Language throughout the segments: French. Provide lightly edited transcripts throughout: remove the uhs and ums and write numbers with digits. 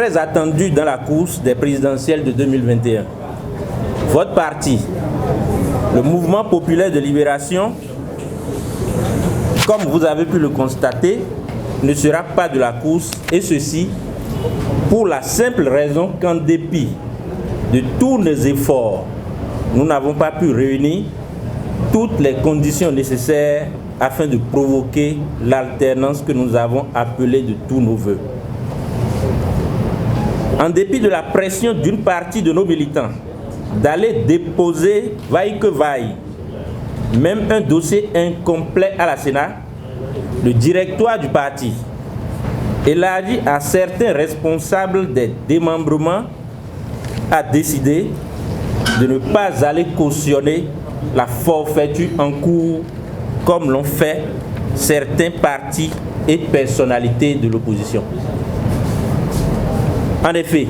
très attendu dans la course des présidentielles de 2021. Votre parti, le Mouvement populaire de libération, comme vous avez pu le constater, ne sera pas de la course, et ceci pour la simple raison qu'en dépit de tous nos efforts, nous n'avons pas pu réunir toutes les conditions nécessaires afin de provoquer l'alternance que nous avons appelée de tous nos voeux. En dépit de la pression d'une partie de nos militants d'aller déposer, vaille que vaille, même un dossier incomplet à la Sénat, le directoire du parti élargi à certains responsables des démembrements a décidé de ne pas aller cautionner la forfaiture en cours comme l'ont fait certains partis et personnalités de l'opposition. En effet,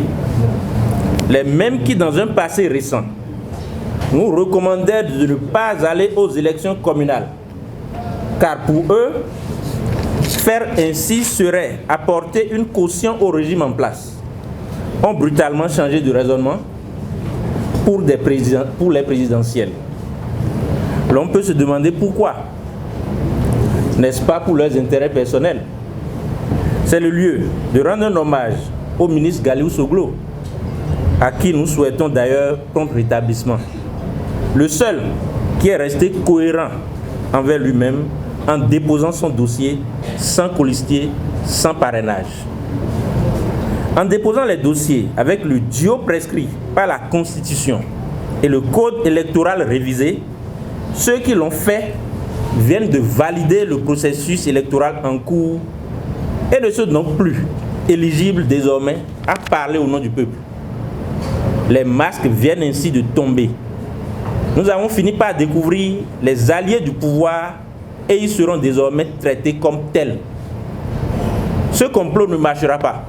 les mêmes qui, dans un passé récent, nous recommandaient de ne pas aller aux élections communales, car pour eux, faire ainsi serait apporter une caution au régime en place, ont brutalement changé de raisonnement pour les présidentielles. L'on peut se demander pourquoi. N'est-ce pas pour leurs intérêts personnels? C'est le lieu de rendre un hommage au ministre Galiou Soglo, à qui nous souhaitons d'ailleurs prompt rétablissement. Le seul qui est resté cohérent envers lui-même en déposant son dossier sans colistier, sans parrainage. En déposant les dossiers avec le duo prescrit par la Constitution et le Code électoral révisé, ceux qui l'ont fait viennent de valider le processus électoral en cours et ne sont donc plus éligibles désormais à parler au nom du peuple. Les masques viennent ainsi de tomber. Nous avons fini par découvrir les alliés du pouvoir et ils seront désormais traités comme tels. Ce complot ne marchera pas.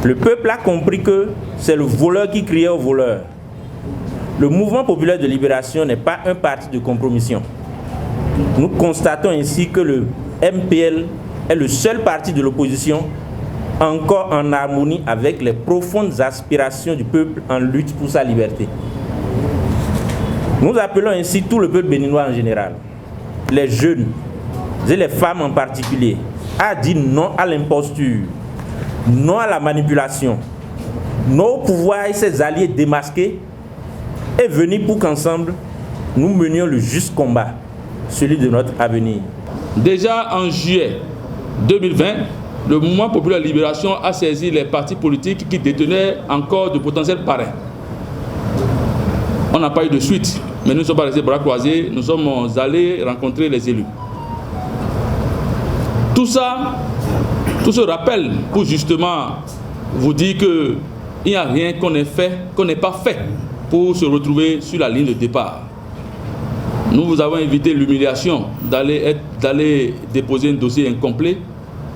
Le peuple a compris que c'est le voleur qui criait au voleur. Le Mouvement populaire de libération n'est pas un parti de compromission. Nous constatons ainsi que le MPL est le seul parti de l'opposition encore en harmonie avec les profondes aspirations du peuple en lutte pour sa liberté. Nous appelons ainsi tout le peuple béninois en général, les jeunes et les femmes en particulier, à dire non à l'imposture, non à la manipulation, non au pouvoir et ses alliés démasqués, et venir pour qu'ensemble, nous menions le juste combat, celui de notre avenir. Déjà en juillet 2020, le Mouvement populaire de libération a saisi les partis politiques qui détenaient encore de potentiels parrains. On n'a pas eu de suite, mais nous ne sommes pas restés bras croisés, nous sommes allés rencontrer les élus. Tout ça, tout ce rappel pour justement vous dire qu'il n'y a rien qu'on n'ait pas fait pour se retrouver sur la ligne de départ. Nous vous avons évité l'humiliation d'aller déposer un dossier incomplet.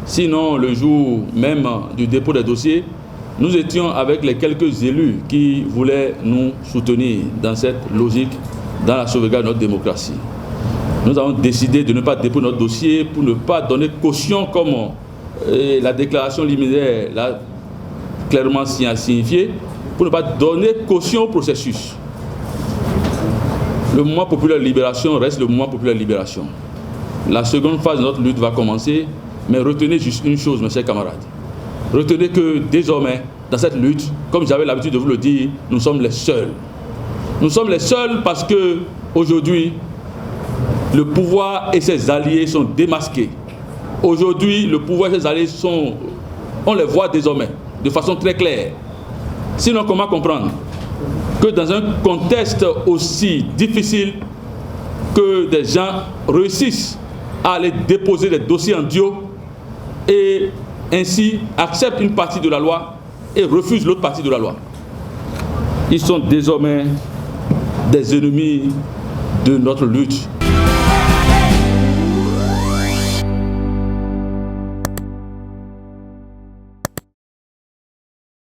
Sinon, le jour même du dépôt des dossiers, nous étions avec les quelques élus qui voulaient nous soutenir dans cette logique, dans la sauvegarde de notre démocratie. Nous avons décidé de ne pas déposer notre dossier pour ne pas donner caution comme la déclaration liminaire l'a clairement signifié, pour ne pas donner caution au processus. Le Mouvement populaire de libération reste le Mouvement populaire de libération. La seconde phase de notre lutte va commencer, mais retenez juste une chose, mes chers camarades. Retenez que désormais, dans cette lutte, comme j'avais l'habitude de vous le dire, nous sommes les seuls. Nous sommes les seuls parce que aujourd'hui, le pouvoir et ses alliés sont démasqués. Aujourd'hui, le pouvoir et ses alliés on les voit désormais de façon très claire. Sinon, comment comprendre que dans un contexte aussi difficile, que des gens réussissent à aller déposer des dossiers en duo et ainsi acceptent une partie de la loi et refusent l'autre partie de la loi. Ils sont désormais des ennemis de notre lutte.